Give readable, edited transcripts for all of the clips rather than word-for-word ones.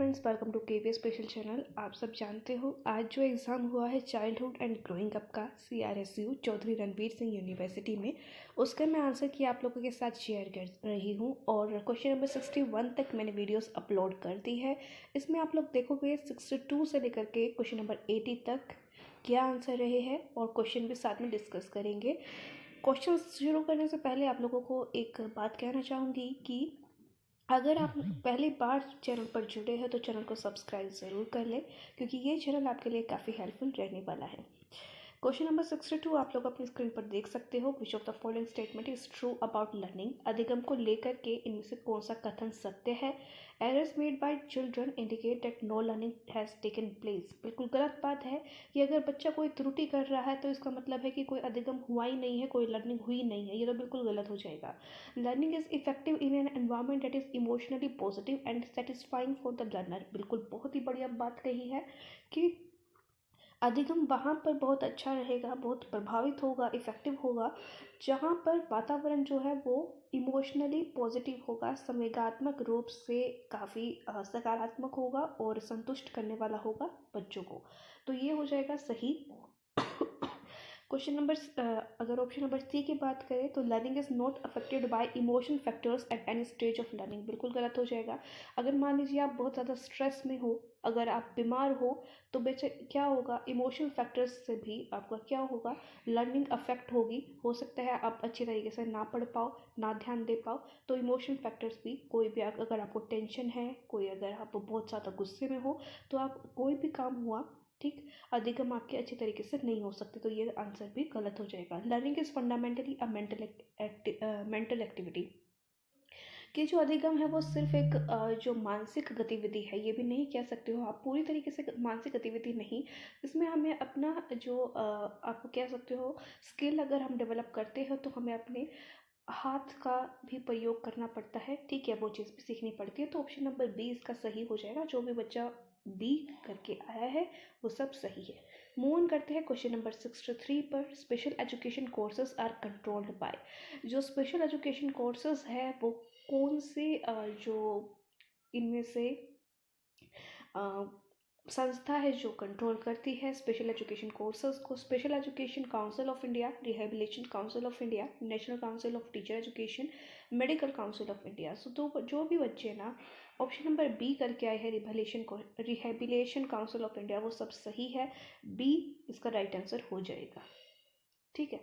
Friends, welcome to KVS special channel. आप सब जानते हो आज जो एग्ज़ाम हुआ है चाइल्डहुड एंड ग्रोइंग अप का CRSU चौधरी रणवीर सिंह यूनिवर्सिटी में, उसका मैं आंसर की आप लोगों के साथ शेयर कर रही हूँ। और क्वेश्चन नंबर 61 तक मैंने वीडियोस अपलोड कर दी है। इसमें आप लोग देखोगे 62 से लेकर के क्वेश्चन नंबर 80 तक क्या आंसर रहे हैं और क्वेश्चन भी साथ में डिस्कस करेंगे। क्वेश्चन शुरू करने से पहले आप लोगों को एक बात कहना चाहूँगी कि अगर आप पहली बार चैनल पर जुड़े हैं तो चैनल को सब्सक्राइब ज़रूर कर लें, क्योंकि ये चैनल आपके लिए काफ़ी हेल्पफुल रहने वाला है। क्वेश्चन नंबर 62 आप लोग अपनी स्क्रीन पर देख सकते हो। Which of the following statement is true about learning? अधिगम को लेकर के इनमें से कौन सा कथन सत्य है? Errors made by children indicate that know learning has taken place. बिल्कुल गलत बात है कि अगर बच्चा कोई त्रुटि कर रहा है तो इसका मतलब है कि कोई अधिगम हुआ ही नहीं है, कोई लर्निंग हुई नहीं है। ये तो बिल्कुल गलत हो जाएगा। Learning is effective in an environment that is emotionally positive and satisfying for the learner. बिल्कुल बहुत ही बढ़िया बात कही है कि अधिगम वहाँ पर बहुत अच्छा रहेगा, बहुत प्रभावित होगा, इफ़ेक्टिव होगा, जहाँ पर वातावरण जो है वो इमोशनली पॉजिटिव होगा, संवेगात्मक रूप से काफ़ी सकारात्मक होगा और संतुष्ट करने वाला होगा बच्चों को। तो ये हो जाएगा सही। क्वेश्चन नंबर अगर ऑप्शन नंबर सी की बात करें तो learning is not affected by emotion factors at any stage of learning. बिल्कुल गलत हो जाएगा। अगर मान लीजिए आप बहुत ज़्यादा स्ट्रेस में हो, अगर आप बीमार हो, तो बेचे क्या होगा, इमोशनल फैक्टर्स से भी आपका क्या होगा, लर्निंग अफेक्ट होगी। हो सकता है आप अच्छी तरीके से ना पढ़ पाओ, ना ध्यान दे पाओ। तो इमोशनल फैक्टर्स भी, कोई भी अगर आपको टेंशन है, कोई अगर आप बहुत ज़्यादा गुस्से में हो, तो आप कोई भी काम हुआ, ठीक, अधिगम आपके अच्छी तरीके से नहीं हो सकते। तो ये आंसर भी गलत हो जाएगा। Learning is fundamentally a mental activity. कि जो अधिगम है वो सिर्फ एक जो मानसिक गतिविधि है, ये भी नहीं कह सकते हो आप, पूरी तरीके से मानसिक गतिविधि नहीं। इसमें हमें अपना जो आप कह सकते हो स्किल अगर हम डेवलप करते हैं तो हमें अपने हाथ का भी प्रयोग करना पड़ता है, ठीक है, वो चीज़ भी सीखनी पड़ती है। तो ऑप्शन नंबर बी इसका सही हो जाएगा। जो भी बच्चा बी करके आया है वो सब सही है। मूव ऑन करते हैं क्वेश्चन नंबर 63 पर। Special education courses are controlled by. जो स्पेशल एजुकेशन कोर्सेज है वो कौन से जो इनमें से संस्था है जो कंट्रोल करती है स्पेशल एजुकेशन कोर्सेज को? Special education council of India, rehabilitation council of India, national council of teacher education, medical council of India. So तो जो भी बच्चे ना ऑप्शन नंबर बी करके आए हैं रिहेबिलिटेशन काउंसिल ऑफ इंडिया, वो सब सही है। बी इसका राइट आंसर हो जाएगा, ठीक है।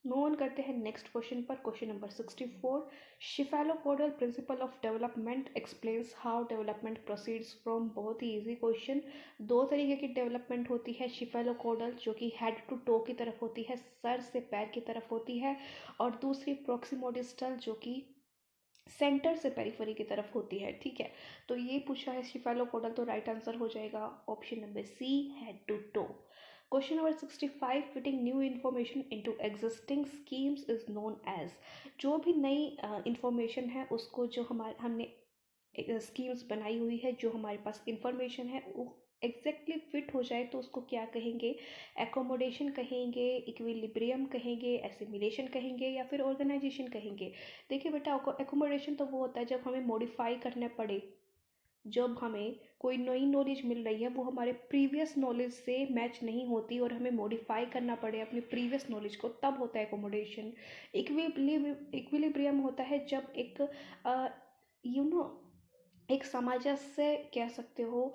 मूव ऑन करते हैं नेक्स्ट क्वेश्चन पर। Question number 64। Cephalocaudal principle of development explains how development proceeds from. बहुत ही इजी क्वेश्चन। दो तरीके की डेवलपमेंट होती है। शिफेलोपोडल जो कि हेड टू टो की तरफ होती है, सर से पैर की तरफ होती है, और दूसरी प्रोक्सिमोडिस्टल जो कि सेंटर से पेरिफेरी की तरफ होती है, ठीक है। तो ये पूछा है शिफेलोपोडल, तो राइट आंसर हो जाएगा option number C, head to toe. Question number 65। Fitting new information into existing schemes is known as. जो भी नई इंफॉर्मेशन है उसको जो हमने स्कीम्स बनाई हुई है, जो हमारे पास इंफॉर्मेशन है वो एग्जैक्टली फिट हो जाए तो उसको क्या कहेंगे? एकोमोडेशन कहेंगे, इक्विलिब्रियम कहेंगे, एसिमिलेशन कहेंगे, या फिर ऑर्गेनाइजेशन कहेंगे? देखिए बेटा, एकोमोडेशन तो वो होता है जब हमें मॉडिफाई करने पड़े, जब हमें कोई नई नॉलेज मिल रही है वो हमारे प्रीवियस नॉलेज से मैच नहीं होती और हमें मॉडिफाई करना पड़े अपनी प्रीवियस नॉलेज को, तब होता है एकोमोडेशन। इक्विलिब्रियम होता है जब एक एक सामंजस्य कह सकते हो,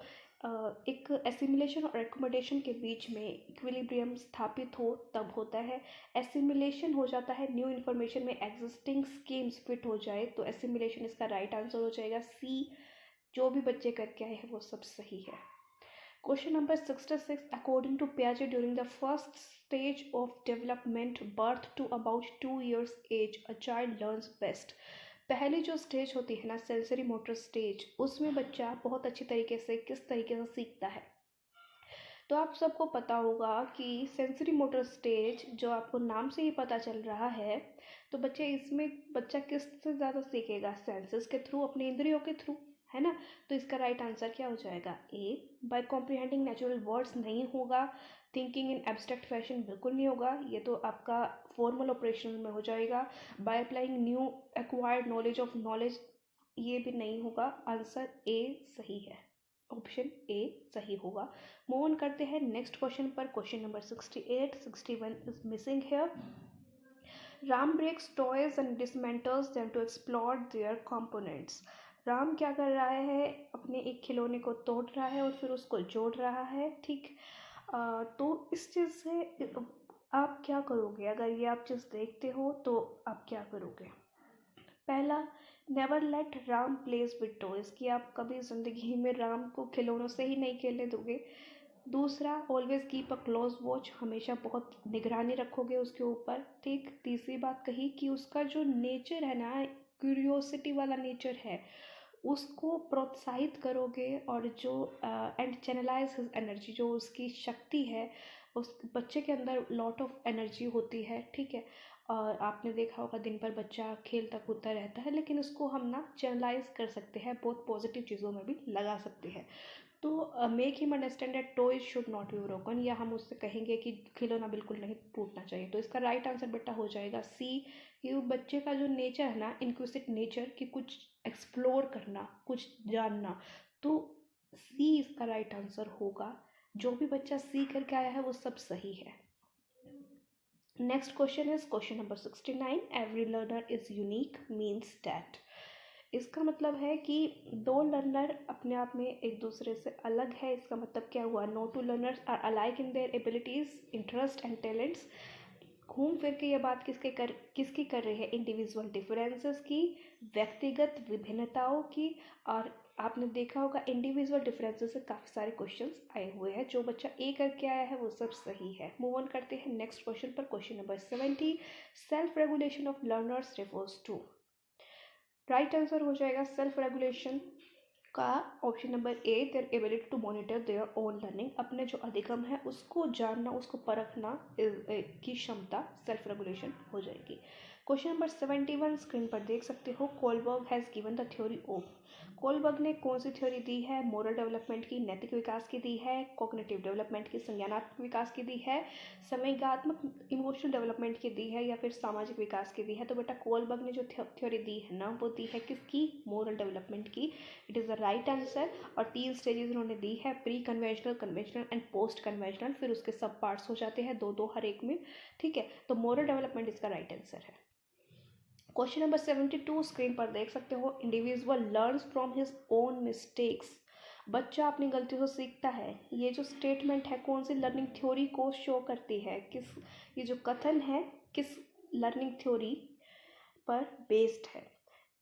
एक एसिमिलेशन और एकोमोडेशन के बीच में इक्विलिब्रियम स्थापित हो तब होता है। एसिमिलेशन हो जाता है न्यू इन्फॉर्मेशन में एग्जिस्टिंग स्कीम्स फिट हो जाए, तो एसिमिलेशन इसका राइट आंसर हो जाएगा सी। जो भी बच्चे करके आए हैं वो सब सही है। Question number 66। अकॉर्डिंग टू पियाजे during the first stage of development birth to about 2 years age a child learns best. पहली जो स्टेज होती है ना, सेंसरी मोटर स्टेज, उसमें बच्चा बहुत अच्छी तरीके से किस तरीके से सीखता है? तो आप सबको पता होगा कि सेंसरी मोटर स्टेज जो आपको नाम से ही पता चल रहा है, तो इसमें बच्चा किस से ज़्यादा सीखेगा? सेंसेस के थ्रू, अपने इंद्रियों के थ्रू, है ना। तो इसका राइट आंसर क्या हो जाएगा? ए। बाय कॉम्प्रिहेंडिंग नेचुरल वर्ड्स नहीं होगा। थिंकिंग इन एब्स्ट्रैक्ट फैशन बिल्कुल नहीं होगा, ये तो आपका फॉर्मल ऑपरेशन में हो जाएगा। By applying new acquired knowledge of knowledge, ये भी नहीं होगा। आंसर ए सही है। ऑप्शन ए सही होगा। मूव ऑन करते हैं नेक्स्ट क्वेश्चन पर। Question number 68, 61 is missing hair. Ram breaks toys and dismantles them to explore their components. Ram क्या कर रहा है, अपने एक खिलौने को तोड़ रहा है और फिर उसको जोड़ रहा है। ठीक, तो इस चीज़ से आप क्या करोगे? अगर ये आप चीज़ देखते हो तो आप क्या करोगे? पहला, never let Ram plays with toys, कि आप कभी ज़िंदगी में राम को खिलौनों से ही नहीं खेलने दोगे। दूसरा, always keep a close watch, हमेशा बहुत निगरानी रखोगे उसके ऊपर। ठीक, तीसरी बात कही कि उसका जो नेचर है ना, क्यूरियोसिटी वाला नेचर है, उसको प्रोत्साहित करोगे। और जो एंड चैनलाइज हिज एनर्जी, जो उसकी शक्ति है, उस बच्चे के अंदर लॉट ऑफ एनर्जी होती है। ठीक है, और आपने देखा होगा दिन भर बच्चा खेलता कूदता रहता है, लेकिन उसको हम ना चैनलाइज कर सकते हैं, बहुत पॉजिटिव चीज़ों में भी लगा सकते हैं। तो make him understand that toys should not be broken, या हम उससे कहेंगे कि खिलौना बिल्कुल नहीं टूटना चाहिए। तो इसका राइट आंसर बेटा हो जाएगा सी, कि बच्चे का जो नेचर है ना, इंक्विसिटिव नेचर, कि कुछ एक्सप्लोर करना, कुछ जानना, तो सी इसका राइट आंसर होगा। जो भी बच्चा सी करके आया है वो सब सही है। Next question is question number 69, every learner is unique means that. इसका मतलब है कि दो लर्नर अपने आप में एक दूसरे से अलग है। इसका मतलब क्या हुआ? No two learners are alike in their abilities, interest and talents. घूम फिर के ये बात किसकी कर रही है? इंडिविजुअल डिफरेंसेस की, व्यक्तिगत विभिन्नताओं की। और आपने देखा होगा इंडिविजुअल डिफरेंसेस से काफ़ी सारे क्वेश्चंस आए हुए हैं। जो बच्चा ए करके आया है वो सब सही है। मूव ऑन करते हैं नेक्स्ट क्वेश्चन पर। Question number 70, self regulation of learners refers to. Right answer हो जाएगा सेल्फ रेगुलेशन का option number A, their ability to monitor their own learning, अपने जो अधिगम है उसको जानना, उसको परखना की क्षमता सेल्फ रेगुलेशन हो जाएगी। क्वेश्चन नंबर 71 स्क्रीन पर देख सकते हो। Kohlberg has given the theory of. Kohlberg ने कौन सी थ्योरी दी है? मोरल डेवलपमेंट की, नैतिक विकास की दी है, कॉग्निटिव डेवलपमेंट की, संज्ञानात्मक विकास की दी है, संवेगात्मक इमोशनल डेवलपमेंट की दी है, या फिर सामाजिक विकास की दी है? तो बेटा कोलबर्ग ने जो थ्योरी दी है ना, वो दी है किसकी? मोरल डेवलपमेंट की। It is the right answer. और 3 स्टेजेस उन्होंने दी है, pre conventional, conventional and post conventional, फिर उसके सब पार्ट्स हो जाते हैं 2-2 हर एक में। ठीक है, तो मोरल डेवलपमेंट इसका राइट आंसर है। क्वेश्चन नंबर 72 स्क्रीन पर देख सकते हो। Individual learns from his own mistakes, बच्चा अपनी गलतियों से सीखता है। ये जो स्टेटमेंट है कौन सी लर्निंग थ्योरी को शो करती है? किस, ये जो कथन है किस लर्निंग थ्योरी पर बेस्ड है?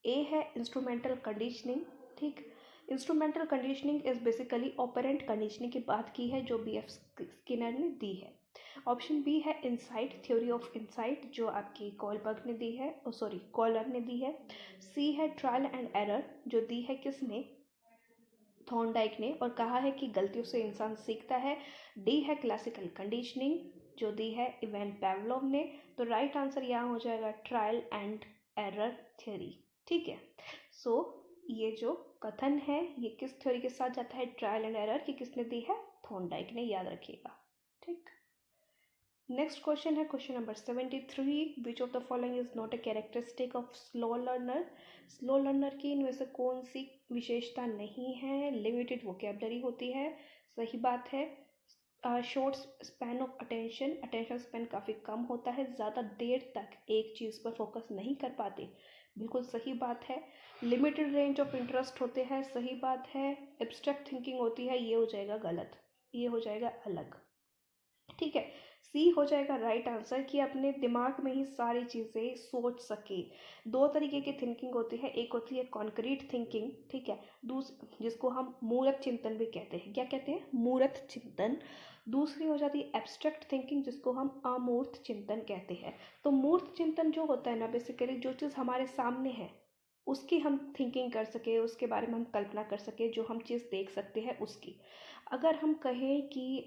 ए है इंस्ट्रूमेंटल कंडीशनिंग। ठीक, instrumental conditioning is basically operant conditioning की बात की है, जो BF स्किनर ने दी है। ऑप्शन बी है इंसाइट, थ्योरी ऑफ इंसाइट, जो आपकी कोलबर्ग ने दी है, कॉलर ने दी है। सी है ट्रायल एंड एरर, जो दी है किसने? थॉर्नडाइक ने, और कहा है कि गलतियों से इंसान सीखता है। डी है क्लासिकल कंडीशनिंग, जो दी है इवान पावलोव ने। तो राइट आंसर यहाँ हो जाएगा ट्रायल एंड एरर थ्योरी। ठीक है, सो ये जो कथन है ये किस थ्योरी के साथ जाता है? ट्रायल एंड एरर की। किसने दी है? थॉर्नडाइक ने, याद रखिएगा। ठीक, नेक्स्ट क्वेश्चन है question number 73, which of the following is not a characteristic of slow learner. Slow learner की इनमें से कौन सी विशेषता नहीं है? लिमिटेड वोकेबलरी होती है, सही बात है। Short span of attention, attention span काफ़ी कम होता है, ज़्यादा देर तक एक चीज़ पर फोकस नहीं कर पाते, बिल्कुल सही बात है। लिमिटेड रेंज ऑफ इंटरेस्ट होते हैं, सही बात है। एब्स्ट्रैक्ट थिंकिंग होती है, ये हो जाएगा गलत, ये हो जाएगा अलग। ठीक है, सी हो जाएगा राइट आंसर, कि अपने दिमाग में ही सारी चीज़ें सोच सके। 2 तरीके की थिंकिंग होती है, एक होती है कॉन्क्रीट थिंकिंग, ठीक है, जिसको हम मूर्त चिंतन भी कहते हैं। क्या कहते हैं? मूर्त चिंतन। दूसरी हो जाती है एब्स्ट्रैक्ट थिंकिंग, जिसको हम अमूर्त चिंतन कहते हैं। तो मूर्त चिंतन जो होता है ना, बेसिकली जो चीज़ हमारे सामने है उसकी हम थिंकिंग कर सके, उसके बारे में हम कल्पना कर सके, जो हम चीज़ देख सकते हैं उसकी। अगर हम कहें कि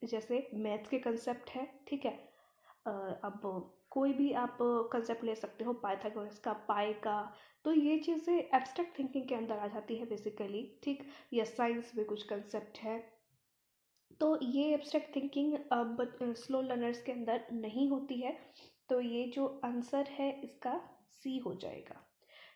जैसे मैथ्स के कंसेप्ट है, ठीक है, अब कोई भी आप कंसेप्ट ले सकते हो, पाइथागोरस का, पाई का, तो ये चीज़ें एब्स्ट्रैक्ट थिंकिंग के अंदर आ जाती है बेसिकली। ठीक, या साइंस में कुछ कंसेप्ट है, तो ये एब्स्ट्रैक्ट थिंकिंग अब स्लो लर्नर्स के अंदर नहीं होती है। तो ये जो आंसर है इसका सी हो जाएगा।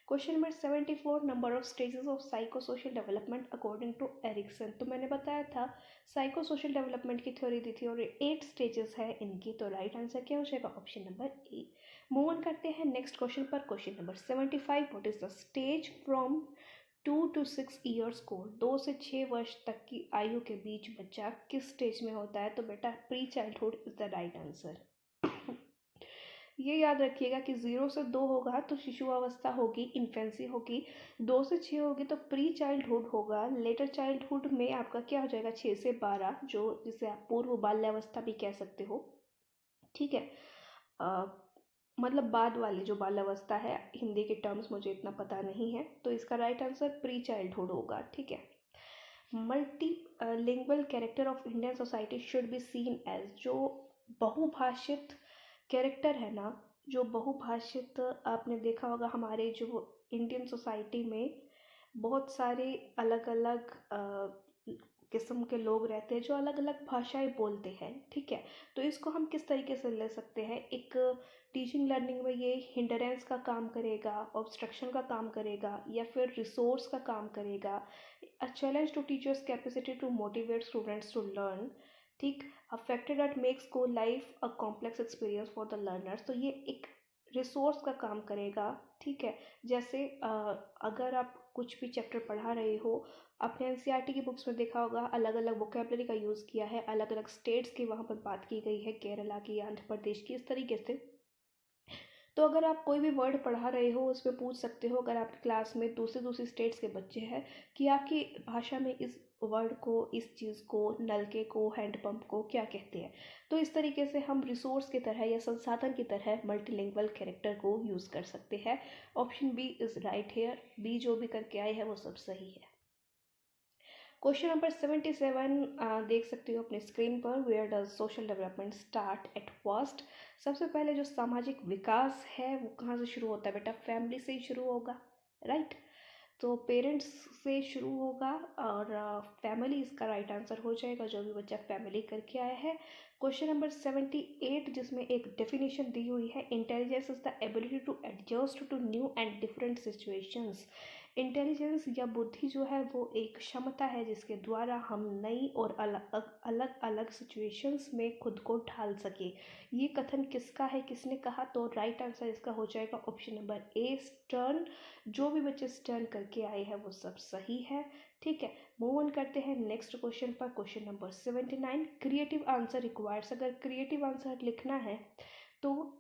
Question number 74, number of stages of psycho social development according to Erikson. तो मैंने बताया था साइको सोशल डेवलपमेंट की थ्योरी दी थी और 8 स्टेजेस है इनकी। तो राइट आंसर क्या हो जाएगा? Option number A. Move on करते हैं नेक्स्ट क्वेश्चन पर। Question number 75, what is the stage from 2 to 6 years को 2 से 6 वर्ष तक की आयु के बीच बच्चा किस स्टेज में होता है? तो बेटा pre childhood is the right answer. ये याद रखिएगा कि 0 से 2 होगा तो शिशु अवस्था होगी, इन्फेंसी होगी। 2 से 6 होगी तो प्री चाइल्डहुड होगा। लेटर चाइल्डहुड में आपका क्या हो जाएगा? 6 से 12, जो जिसे आप पूर्व बाल्यावस्था भी कह सकते हो। ठीक है, मतलब बाद वाली जो बाल्यावस्था है, हिंदी के टर्म्स मुझे इतना पता नहीं है, तो इसका राइट आंसर प्री चाइल्डहुड होगा। ठीक है। Multi lingual character of Indian society should be seen as, जो बहुभाषित कैरेक्टर है ना, जो बहुभाषित, आपने देखा होगा हमारे जो इंडियन सोसाइटी में बहुत सारे अलग अलग किस्म के लोग रहते हैं जो अलग अलग भाषाएं बोलते हैं। ठीक है, तो इसको हम किस तरीके से ले सकते हैं? एक टीचिंग लर्निंग में ये हिंडरेंस का काम करेगा, ऑब्स्ट्रक्शन का काम करेगा, या फिर रिसोर्स का काम करेगा। A challenge to teachers capacity to motivate students to learn. ठीक, affected that makes school life a complex experience for the learners. तो ये एक रिसोर्स का काम करेगा। ठीक है, जैसे अगर आप कुछ भी चैप्टर पढ़ा रहे हो, आपने एनसीईआरटी की बुक्स में देखा होगा अलग अलग वोकेबलरी का यूज़ किया है, अलग अलग स्टेट्स की वहाँ पर बात की गई है, केरला की, आंध्र प्रदेश की, इस तरीके से। तो अगर आप कोई भी वर्ड पढ़ा रहे हो उसमें पूछ सकते हो, अगर आपकी क्लास में दूसरे दूसरे स्टेट्स के बच्चे हैं, कि आपकी भाषा में इस वर्ड को, इस चीज़ को, नलके को, हैंडपंप को क्या कहते हैं। तो इस तरीके से हम रिसोर्स की तरह या संसाधन की तरह मल्टीलिंगुअल कैरेक्टर को यूज़ कर सकते हैं। Option B is right here. B जो भी करके आए हैं वो सब सही है। क्वेश्चन नंबर 77 देख सकते हो अपने स्क्रीन पर। Where does social development start at first? सबसे पहले जो सामाजिक विकास है वो कहाँ से शुरू होता है? बेटा फैमिली से ही शुरू होगा। राइट, तो पेरेंट्स से शुरू होगा और फैमिली इसका राइट आंसर हो जाएगा, जो भी बच्चा फैमिली करके आया है। क्वेश्चन नंबर 78, जिसमें एक डेफिनेशन दी हुई है, intelligence is the ability to adjust to new and different situations. Intelligence या बुद्धि जो है वो एक क्षमता है जिसके द्वारा हम नई और अलग अलग सिचुएशंस में खुद को ढाल सके। ये कथन किसका है, किसने कहा? तो राइट आंसर इसका हो जाएगा ऑप्शन नंबर ए, स्टर्न। जो भी बच्चे स्टर्न करके आए हैं वो सब सही है। ठीक है, मूव ऑन करते हैं नेक्स्ट क्वेश्चन पर। Question number 79, creative answer requires. अगर क्रिएटिव आंसर लिखना है तो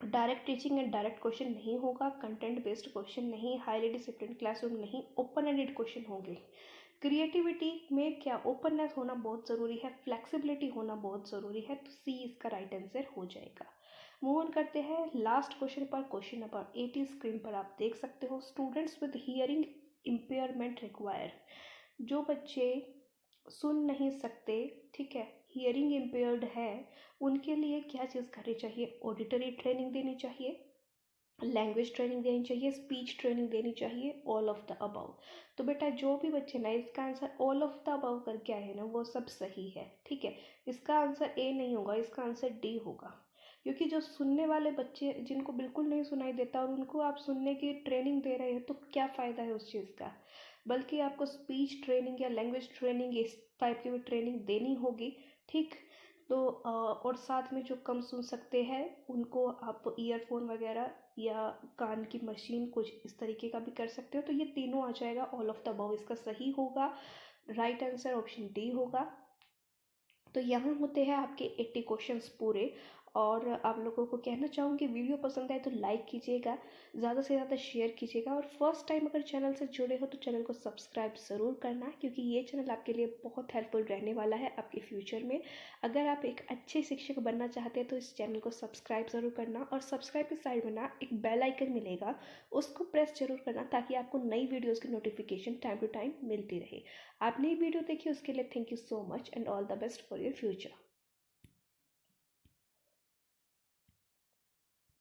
direct teaching and direct question नहीं होगा, कंटेंट बेस्ड क्वेश्चन नहीं, हाईली डिसिप्लिन क्लासरूम नहीं, ओपन एंडेड क्वेश्चन होंगे। क्रिएटिविटी में क्या ओपननेस होना बहुत ज़रूरी है, फ्लेक्सिबिलिटी होना बहुत ज़रूरी है, तो सी इसका राइट आंसर हो जाएगा। मूव ऑन करते हैं लास्ट क्वेश्चन पर। क्वेश्चन नंबर 80 स्क्रीन पर आप देख सकते हो, students with hearing impairment require. जो बच्चे सुन नहीं सकते, ठीक है, हियरिंग इम्पेयर्ड है, उनके लिए क्या चीज़ करनी चाहिए? ऑडिटरी ट्रेनिंग देनी चाहिए, लैंग्वेज ट्रेनिंग देनी चाहिए, स्पीच ट्रेनिंग देनी चाहिए, ऑल ऑफ द अबव। तो बेटा जो भी बच्चे ना इसका answer all of the above करके आए हैं ना वो सब सही है। ठीक है, इसका आंसर ए नहीं होगा, इसका आंसर डी होगा। क्योंकि जो सुनने वाले बच्चे जिनको बिल्कुल नहीं सुनाई देता और उनको आप सुनने की ट्रेनिंग दे रहे हैं तो क्या फ़ायदा है उस चीज़ का? बल्कि आपको स्पीच ट्रेनिंग या लैंग्वेज ट्रेनिंग इस टाइप की भी ट्रेनिंग देनी होगी। ठीक, तो और साथ में जो कम सुन सकते हैं उनको आप ईयरफोन वगैरह या कान की मशीन कुछ इस तरीके का भी कर सकते हो। तो ये तीनों आ जाएगा, ऑल ऑफ द अबव इसका सही होगा। राइट आंसर ऑप्शन डी होगा। तो यहाँ होते हैं आपके 80 क्वेश्चंस पूरे। और आप लोगों को कहना चाहूँगी वीडियो पसंद आए तो लाइक कीजिएगा, ज़्यादा से ज़्यादा शेयर कीजिएगा, और फर्स्ट टाइम अगर चैनल से जुड़े हो तो चैनल को सब्सक्राइब ज़रूर करना, क्योंकि ये चैनल आपके लिए बहुत हेल्पफुल रहने वाला है आपके फ्यूचर में। अगर आप एक अच्छे शिक्षक बनना चाहते हैं तो इस चैनल को सब्सक्राइब ज़रूर करना, और सब्सक्राइब की साइड में ना एक बेल आइकन मिलेगा, उसको प्रेस जरूर करना ताकि आपको नई वीडियोज़ की नोटिफिकेशन टाइम टू टाइम मिलती रहे। आपने ये वीडियो देखी उसके लिए thank you so much and all the best for your future.